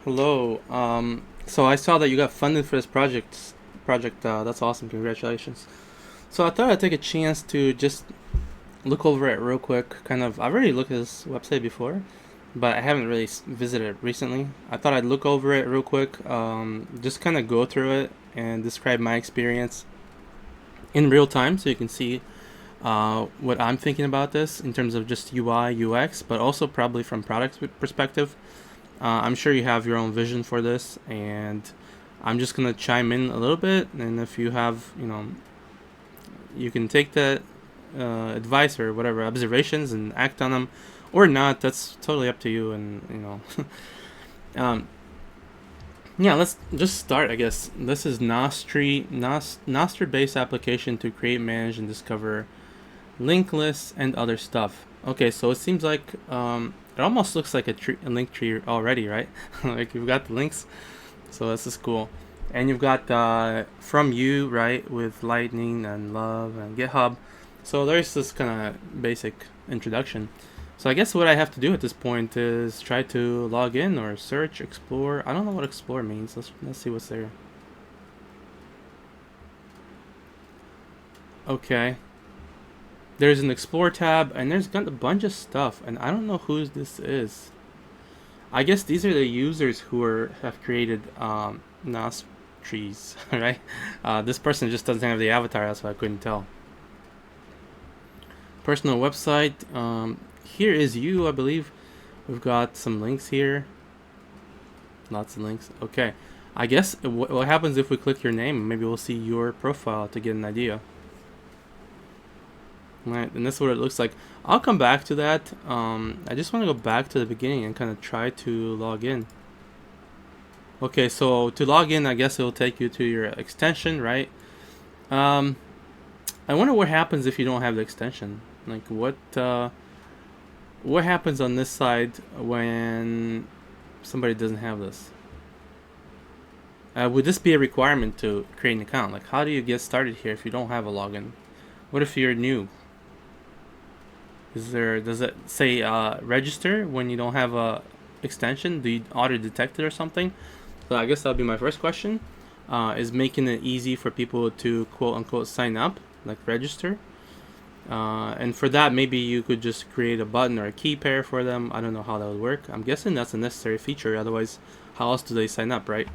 Hello. So I saw that you got funded for this project. That's awesome. Congratulations. So I thought I'd take a chance to just look over it real quick. I've already looked at this website before, but I haven't really visited it recently. I thought I'd look over it real quick, just kind of go through it and describe my experience in real time, so you can see what I'm thinking about this in terms of just UI, UX, but also probably from product perspective. I'm sure you have your own vision for this, and I'm just gonna chime in a little bit. And if you have, you can take that advice or whatever observations and act on them, or not. That's totally up to you. And um, yeah, let's just start. I guess this is Nostree-based application to create, manage, and discover link lists and other stuff. Okay, so it seems like it almost looks like a link tree already, right? Like you've got the links, so this is cool. And you've got from you, right, with Lightning and Love and GitHub. So there's this kind of basic introduction. So I guess what I have to do at this point is try to log in or search, explore. I don't know what explore means. Let's see what's there. Okay. There's an explore tab, and there's got a bunch of stuff, and I don't know who this is. I guess these are the users who have created NOS trees, right? This person just doesn't have the avatar, that's why I couldn't tell. Personal website. Here is you, I believe. We've got some links here. Lots of links. Okay. I guess what happens if we click your name? Maybe we'll see your profile to get an idea. Right, and this is what it looks like. I'll come back to that. I just want to go back to the beginning and kind of try to log in. Okay, so to log in, I guess it'll take you to your extension, right? I wonder what happens if you don't have the extension. Like what happens on this side when somebody doesn't have this? Would this be a requirement to create an account? Like, how do you get started here if you don't have a login? What if you're new? Does it say register when you don't have a extension? Do you auto detect it or something? So I guess that'll be my first question. Is making it easy for people to quote unquote sign up, like register. And for that, maybe you could just create a button or a key pair for them. I don't know how that would work. I'm guessing that's a necessary feature. Otherwise, how else do they sign up, right?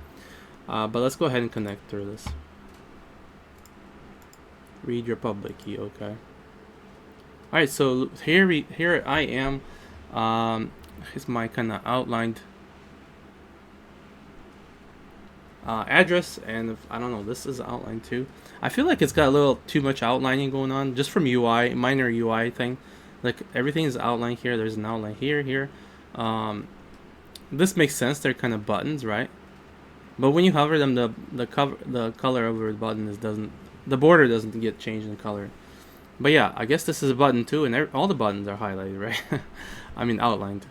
But let's go ahead and connect through this. Read your public key. Okay. All right, so here I am. Here's my kind of outlined address, and I don't know, this is outlined too. I feel like it's got a little too much outlining going on, just from UI, minor UI thing. Like everything is outlined here. There's an outline here. This makes sense. They're kind of buttons, right? But when you hover them, the color over the button the border doesn't get changed in color. But yeah, I guess this is a button too, and all the buttons are highlighted, right? I mean outlined.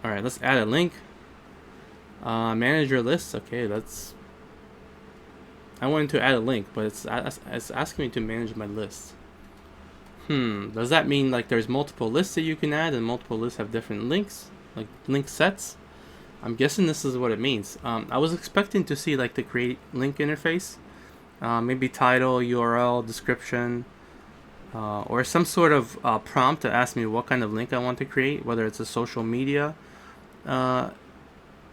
All right, let's add a link. Manage your lists. Okay, I wanted to add a link, but it's asking me to manage my lists. Does that mean like there's multiple lists that you can add, and multiple lists have different links, like link sets? I'm guessing this is what it means. I was expecting to see like the create link interface, maybe title, URL, description. Or some sort of prompt to ask me what kind of link I want to create, whether it's a social media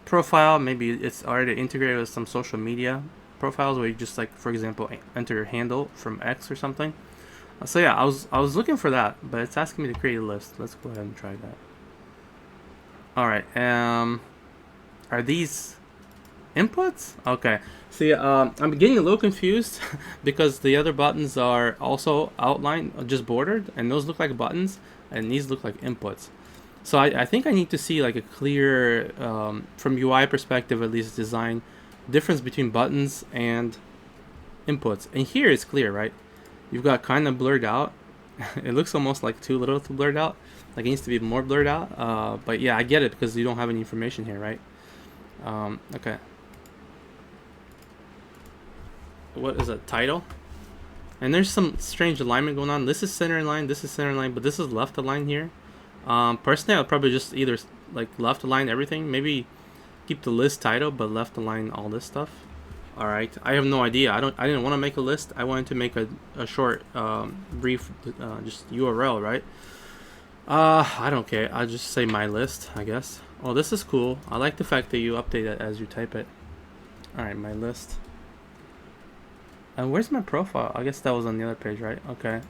profile, maybe it's already integrated with some social media profiles where you just, like, for example, enter your handle from X or something. So yeah, I was looking for that, but it's asking me to create a list. Let's go ahead and try that. All right. Are these inputs? Okay. See, I'm getting a little confused because the other buttons are also outlined, just bordered, and those look like buttons, and these look like inputs. So I think I need to see like a clear, from UI perspective at least, design difference between buttons and inputs. And here it's clear, right? You've got kind of blurred out. It looks almost like too little to blurred out. Like it needs to be more blurred out. But yeah, I get it because you don't have any information here, right? Okay. What is a title? And there's some strange alignment going on. This is center line, this is center line, but this is left align here. Personally, I'll probably just either like left align everything. Maybe keep the list title but left align all this stuff. All right, I have no idea. I didn't want to make a list. I wanted to make a short, brief, just URL, right? I don't care. I'll just say my list, I guess. Oh, this is cool. I like the fact that you update it as you type it. All right, my list. And where's my profile? I guess that was on the other page, right? Okay.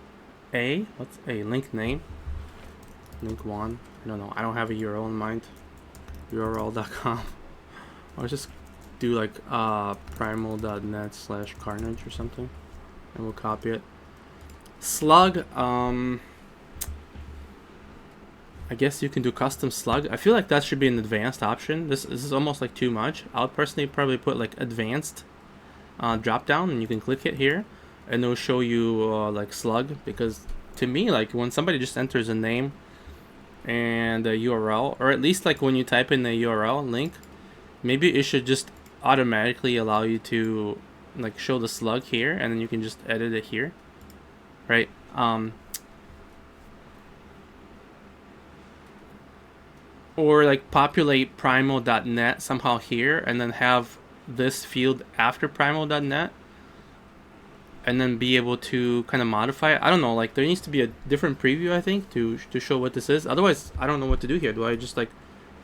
What's A? Link name. Link one. I don't know. I don't have a URL in mind. URL.com. I'll just do like primal.net/carnage or something, and we'll copy it. Slug. I guess you can do custom slug. I feel like that should be an advanced option. This is almost like too much. I would personally probably put like advanced drop down, and you can click it here, and it'll show you like slug. Because to me, like when somebody just enters a name and a URL, or at least like when you type in the URL link, maybe it should just automatically allow you to like show the slug here, and then you can just edit it here, right? Or like populate primal.net somehow here, and then have this field after primal.net, and then be able to kind of modify it. I don't know, like there needs to be a different preview, I think, to show what this is. Otherwise, I don't know what to do here. Do I just like,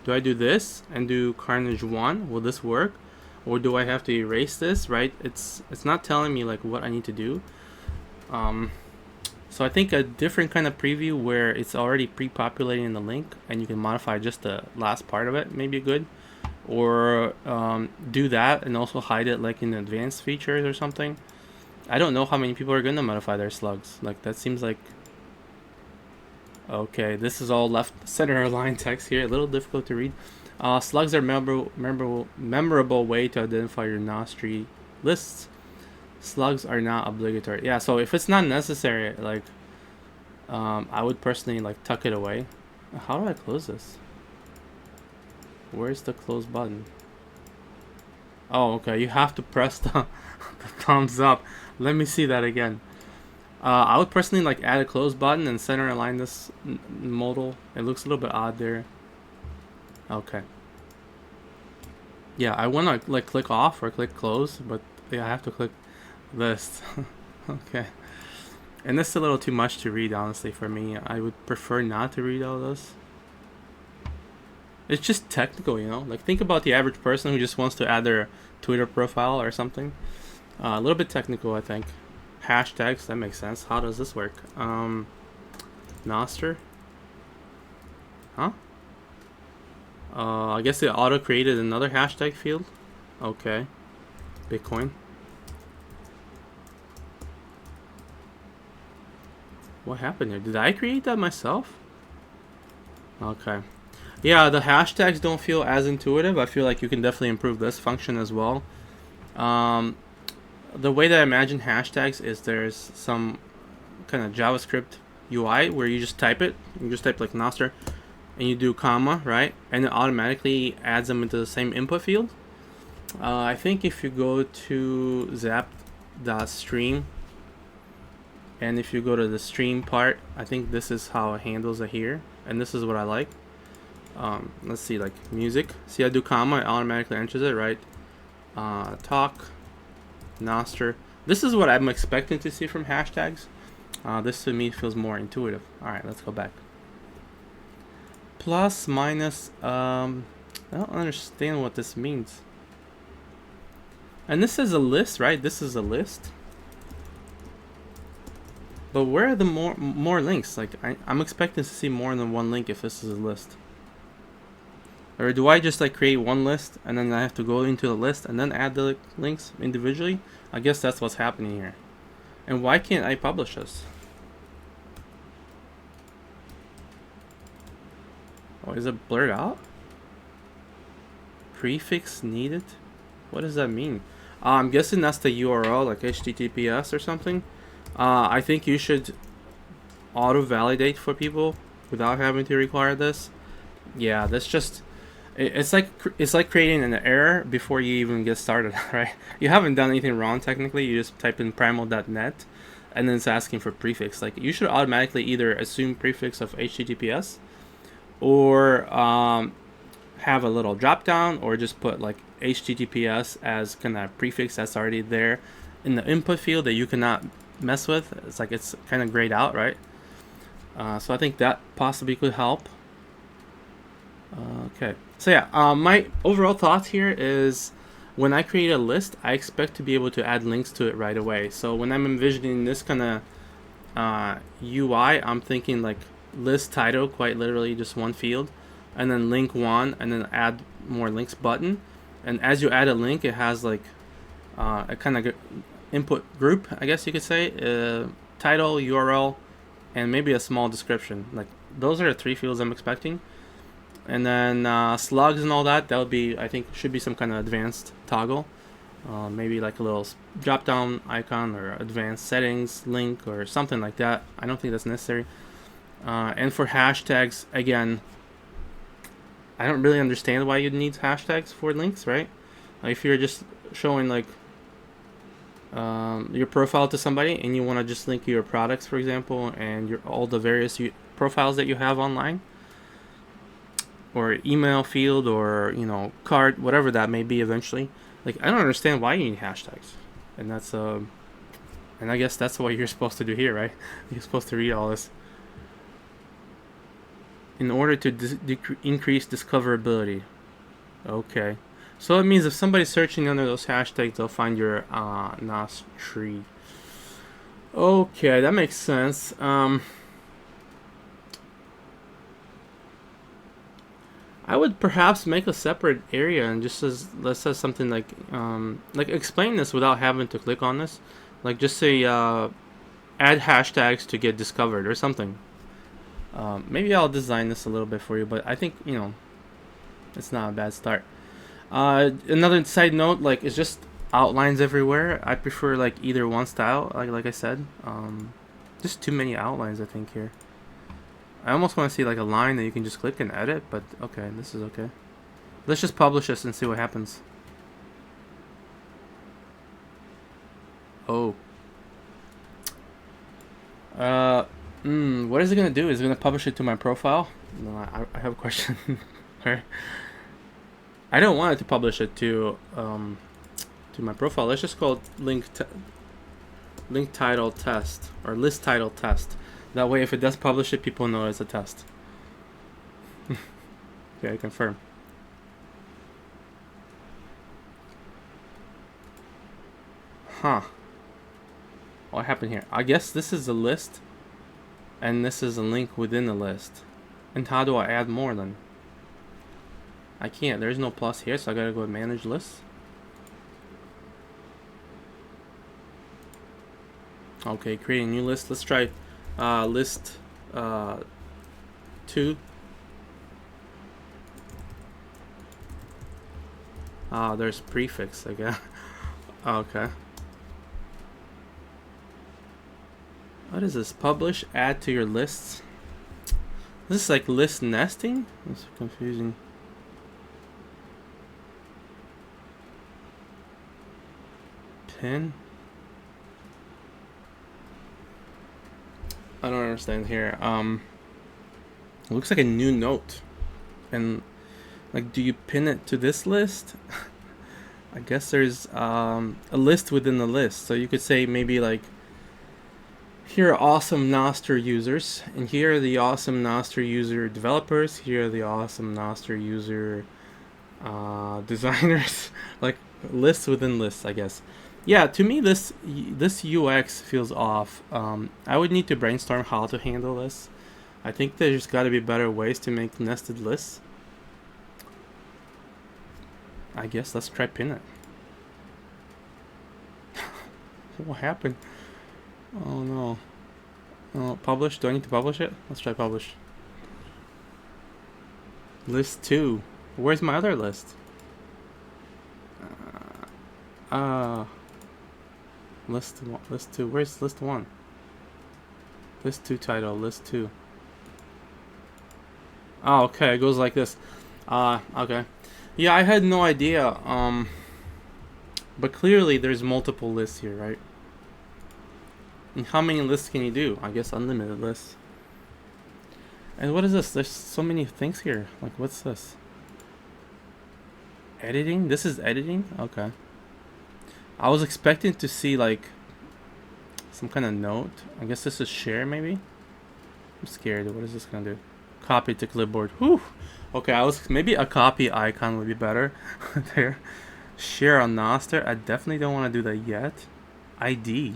do I do this and do Carnage 1? Will this work? Or do I have to erase this, right? It's not telling me like what I need to do. So I think a different kind of preview where it's already pre-populating the link and you can modify just the last part of it may be good. Or do that and also hide it like in advanced features or something. I don't know how many people are going to modify their slugs. Like that seems like... Okay, this is all left center aligned text here. A little difficult to read. Slugs are memorable way to identify your Nostree lists. Slugs are not obligatory. Yeah, so if it's not necessary, like I would personally like tuck it away. How do I close this? Where's the close button? Oh, okay, you have to press the thumbs up. Let me see that again. I would personally like add a close button and center align this modal. It looks a little bit odd there. Okay. Yeah, I want to like click off or click close, but yeah, I have to click this. Okay. And this is a little too much to read, honestly, for me. I would prefer not to read all this. It's just technical, you know? Like, think about the average person who just wants to add their Twitter profile or something. A little bit technical, I think. Hashtags, that makes sense. How does this work? Nostr? Huh? I guess it auto-created another hashtag field. Okay. Bitcoin. What happened here? Did I create that myself? Okay. Yeah, the hashtags don't feel as intuitive. I feel like you can definitely improve this function as well. The way that I imagine hashtags is there's some kind of JavaScript UI where you just type it. You just type like Nostr and you do comma, right? And it automatically adds them into the same input field. I think if you go to zap.stream and if you go to the stream part, I think this is how it handles it here. And this is what I like. Let's see, like music. See, I do comma, it automatically enters it, right? Talk, Nostr. This is what I'm expecting to see from hashtags. This to me feels more intuitive. Alright, let's go back. Plus, minus, I don't understand what this means. And this is a list, right? This is a list. But where are the more links? Like, I'm expecting to see more than one link if this is a list. Or do I just like create one list and then I have to go into the list and then add the links individually? I guess that's what's happening here. And why can't I publish this? Oh, is it blurred out? Prefix needed? What does that mean? I'm guessing that's the URL, like HTTPS or something. I think you should auto-validate for people without having to require this. Yeah, that's just... It's like creating an error before you even get started, right? You haven't done anything wrong technically. You just type in primal.net and then it's asking for prefix. Like, you should automatically either assume prefix of HTTPS or have a little drop down, or just put like HTTPS as kind of prefix that's already there in the input field that you cannot mess with. It's like it's kind of grayed out, right? So I think that possibly could help. Okay, so yeah, my overall thoughts here is when I create a list, I expect to be able to add links to it right away. So when I'm envisioning this kind of UI, I'm thinking like list title, quite literally just one field, and then link one, and then add more links button. And as you add a link, it has like a kind of input group, I guess you could say, title, URL, and maybe a small description. Like those are the three fields I'm expecting. And then slugs and all that would be, I think, should be some kind of advanced toggle. Maybe like a little drop down icon or advanced settings link or something like that. I don't think that's necessary. And for hashtags, again, I don't really understand why you'd need hashtags for links, right? If you're just showing like your profile to somebody and you want to just link your products, for example, and all the various profiles that you have online, or email field, or card, whatever that may be eventually. Like, I don't understand why you need hashtags. And that's and I guess that's what you're supposed to do here, right? You're supposed to read all this in order to increase discoverability. Okay, so it means if somebody's searching under those hashtags, they'll find your Nostree. Okay, that makes sense. I would perhaps make a separate area and just let's say something like explain this without having to click on this. Like just say add hashtags to get discovered or something. Maybe I'll design this a little bit for you, but I think it's not a bad start. Another side note, like, it's just outlines everywhere. I prefer like either one style, like I said. Just too many outlines, I think, here. I almost want to see like a line that you can just click and edit, but okay, this is okay. Let's just publish this and see what happens. Oh. What is it gonna do? Is it gonna publish it to my profile? No, I have a question. I don't want it to publish it to my profile. Let's just call it link title test, or list title test. That way, if it does publish it, people know it's a test. Okay, confirm. Huh. What happened here? I guess this is a list, and this is a link within the list. And how do I add more then? I can't. There's no plus here, so I gotta go to manage lists. Okay, create a new list. Let's try list 2. There's prefix again. Okay. What is this? Publish, add to your lists. This is like list nesting? That's confusing. Pin? I don't understand here. It looks like a new note. And like, do you pin it to this list? I guess there's a list within the list. So you could say maybe like, here are awesome Nostree users, and here are the awesome Nostree user developers. Here are the awesome Nostree user designers. Like lists within lists, I guess. Yeah, to me this UX feels off. I would need to brainstorm how to handle this. I think there's got to be better ways to make nested lists. I guess let's try pin it. What happened? Oh no. Oh, publish? Do I need to publish it? Let's try publish. List 2. Where's my other list? List 2. Where's list 1? List 2 title, list 2. Oh, okay, it goes like this. Okay. Yeah, I had no idea. But clearly there's multiple lists here, right? And how many lists can you do? I guess unlimited lists. And what is this? There's so many things here. Like, what's this? Editing? This is editing? Okay. I was expecting to see like some kind of note. I guess this is share maybe? I'm scared. What is this gonna do? Copy to clipboard. Whew. Okay, I was maybe a copy icon would be better. There. Share on Nostree. I definitely don't want to do that yet. ID.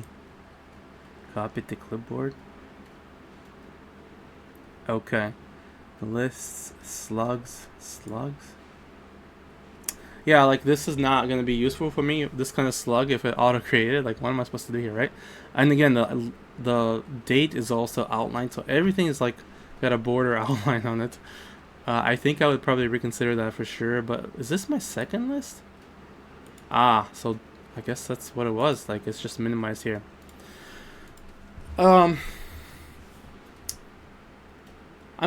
Copy to clipboard. Okay. Lists. Slugs. Yeah, like this is not gonna be useful for me. This kind of slug, if it auto created, like what am I supposed to do here, right? And again, the date is also outlined, so everything is like got a border outline on it. I think I would probably reconsider that for sure. But is this my second list? Ah, so I guess that's what it was. Like it's just minimized here. I'm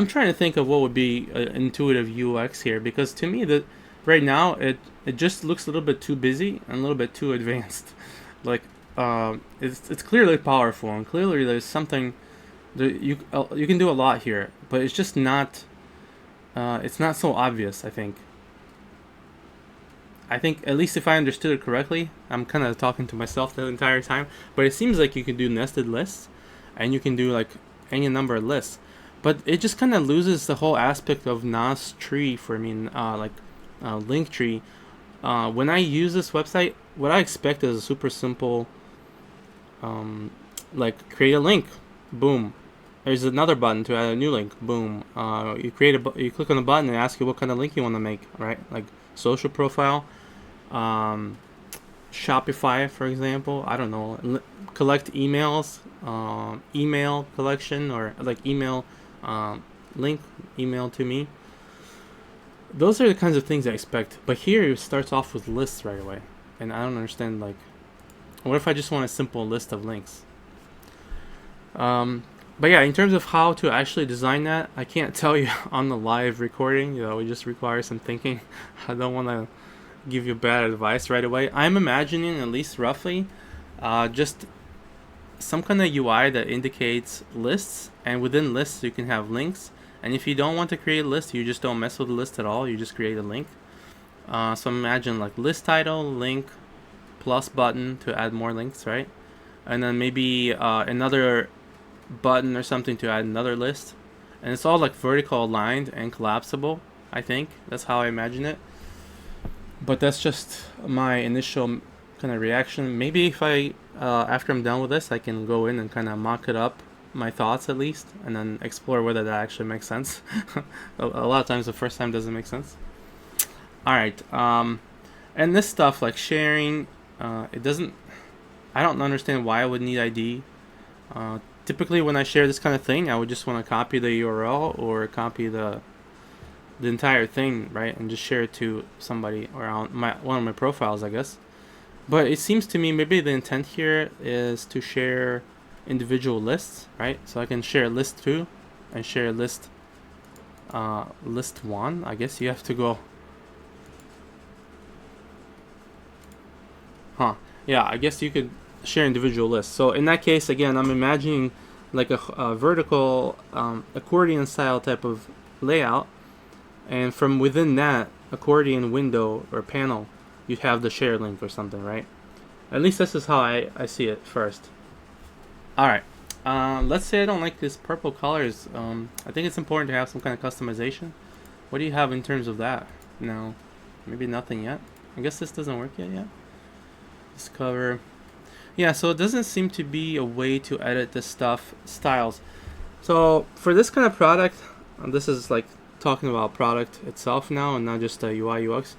trying to think of what would be intuitive UX here, because to me that right now it just looks a little bit too busy and a little bit too advanced. Like it's clearly powerful and clearly there's something that you can do a lot here, but it's just not it's not so obvious. I think at least if I understood it correctly, I'm kind of talking to myself the entire time, but it seems like you can do nested lists and you can do like any number of lists, but it just kind of loses the whole aspect of Nostree for me, Linktree. When I use this website, what I expect is a super simple, like create a link, boom. There's another button to add a new link, boom. You click on the button and ask you what kind of link you want to make, right? Like social profile, Shopify, for example. I don't know. Collect emails, email collection, or like email link, email to me. Those are the kinds of things I expect. But here it starts off with lists right away, and I don't understand. Like, what if I just want a simple list of links? But yeah, in terms of how to actually design that, I can't tell you on the live recording. It just requires some thinking. I don't want to give you bad advice right away. I'm imagining, at least roughly, just some kind of UI that indicates lists, and within lists you can have links. And if you don't want to create a list, you just don't mess with the list at all. You just create a link. So imagine like list title, link, plus button to add more links, right? And then maybe another button or something to add another list. And it's all like vertical aligned and collapsible. I think that's how I imagine it. But that's just my initial kind of reaction. Maybe if I after I'm done with this, I can go in and kind of mock it up, my thoughts at least, and then explore whether that actually makes sense. A lot of times the first time doesn't make sense. All right, and this stuff like sharing, it doesn't. I don't understand why I would need ID. Typically, when I share this kind of thing, I would just want to copy the URL or copy the entire thing, right, and just share it to somebody or on one of my profiles, I guess. But it seems to me maybe the intent here is to share individual lists, right? So I can share list 2 and share list 1. I guess you have to go. Yeah, I guess you could share individual lists. So in that case, again, I'm imagining like a vertical accordion style type of layout, and from within that accordion window or panel, you'd have the share link or something, right? At least this is how I see it first. Alright, let's say I don't like this purple colors. I think it's important to have some kind of customization. What do you have in terms of that? No, maybe nothing yet. I guess this doesn't work yet. Discover. Yeah, so it doesn't seem to be a way to edit this stuff, styles. So for this kind of product, this is like talking about product itself now and not just UI UX.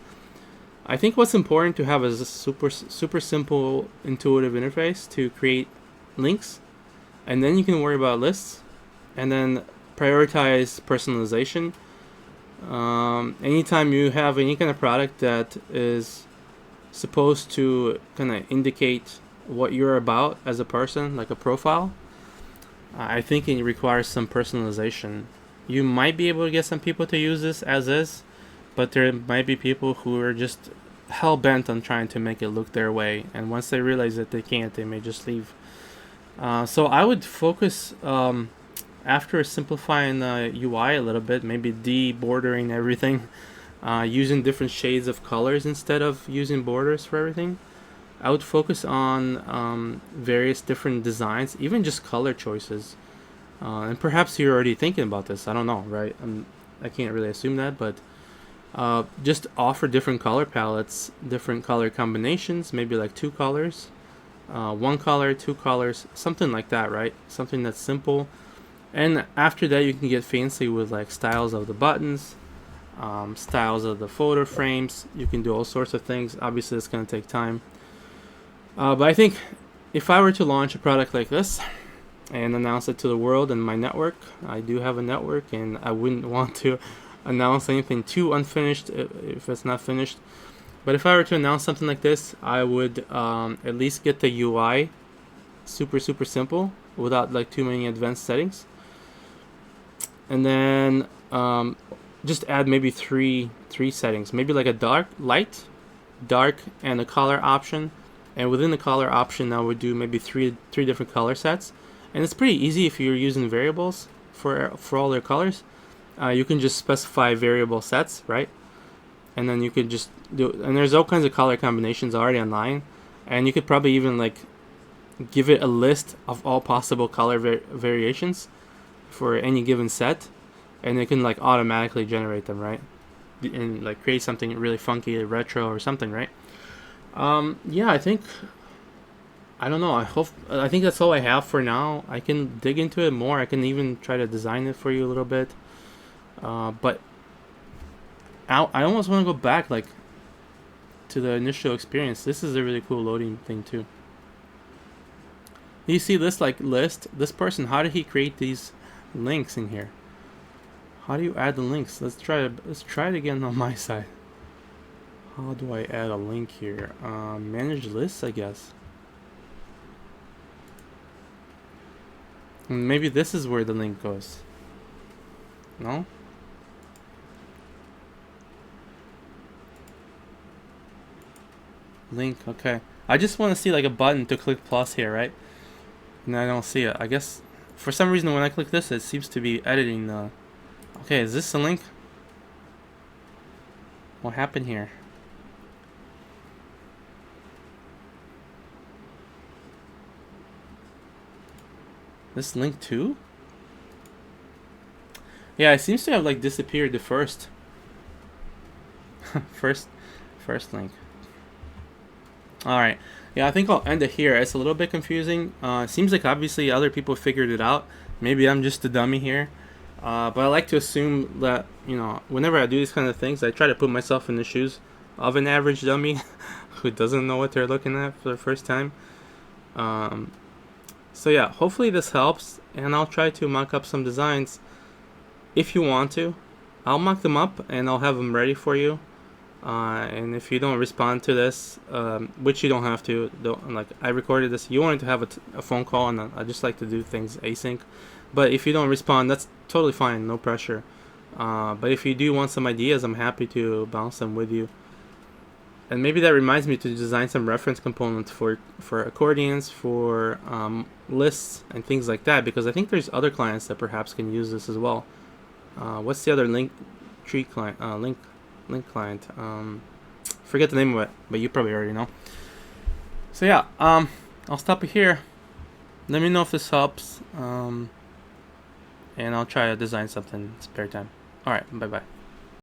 I think what's important to have is a super simple intuitive interface to create links, and then you can worry about lists, and then prioritize personalization. Anytime you have any kind of product that is supposed to kind of indicate what you're about as a person, like a profile, I think it requires some personalization. You might be able to get some people to use this as is, but there might be people who are just hell bent on trying to make it look their way, and once they realize that they can't, they may just leave. So I would focus, after simplifying the UI a little bit, maybe de-bordering everything, using different shades of colors instead of using borders for everything. I would focus on various different designs, even just color choices. And perhaps you're already thinking about this. I don't know, right? I can't really assume that, but just offer different color palettes, different color combinations, maybe like 2 colors, 1 color, 2 colors, something like that, right? Something that's simple. And after that, you can get fancy with like styles of the buttons, styles of the photo frames. You can do all sorts of things. Obviously, it's going to take time. But I think if I were to launch a product like this and announce it to the world and my network, I do have a network, and I wouldn't want to announce anything too unfinished if it's not finished. But if I were to announce something like this, I would at least get the UI super simple without like too many advanced settings, and then just add maybe three settings, maybe like a dark, light, dark, and a color option. And within the color option, I would do maybe three different color sets. And it's pretty easy if you're using variables for all their colors. You can just specify variable sets, right? And then you could just do, and there's all kinds of color combinations already online. And you could probably even like give it a list of all possible color variations for any given set, and it can like automatically generate them, right? And like create something really funky, retro or something, right? Yeah, I don't know. I think that's all I have for now. I can dig into it more. I can even try to design it for you a little bit. But I almost want to go back like to the initial experience. This is a really cool loading thing too. You see this like list? This person, how did he create these links in here? How do you add the links? Let's try it again on my side. How do I add a link here? Manage lists, I guess. Maybe this is where the link goes. No? Link, okay. I just want to see like a button to click plus here, right? And I don't see it. I guess for some reason when I click this, it seems to be editing the... Okay, is this a link? What happened here? This link too? Yeah, it seems to have like disappeared the first first link. Alright. Yeah, I think I'll end it here. It's a little bit confusing. It seems like obviously other people figured it out. Maybe I'm just a dummy here. But I like to assume that, you know, whenever I do these kind of things, I try to put myself in the shoes of an average dummy who doesn't know what they're looking at for the first time. So yeah, hopefully this helps, and I'll try to mock up some designs. If you want to, I'll mock them up and I'll have them ready for you. And if you don't respond to this, which you don't have to, like I recorded this, you wanted to have a phone call, and I just like to do things async. But if you don't respond, that's totally fine, no pressure. But if you do want some ideas, I'm happy to bounce them with you. And maybe that reminds me to design some reference components for accordions, for lists, and things like that, because I think there's other clients that perhaps can use this as well. What's the other link tree client? Link client. Forget the name of it, but you probably already know. So yeah, I'll stop it here. Let me know if this helps, and I'll try to design something in spare time. All right, bye bye.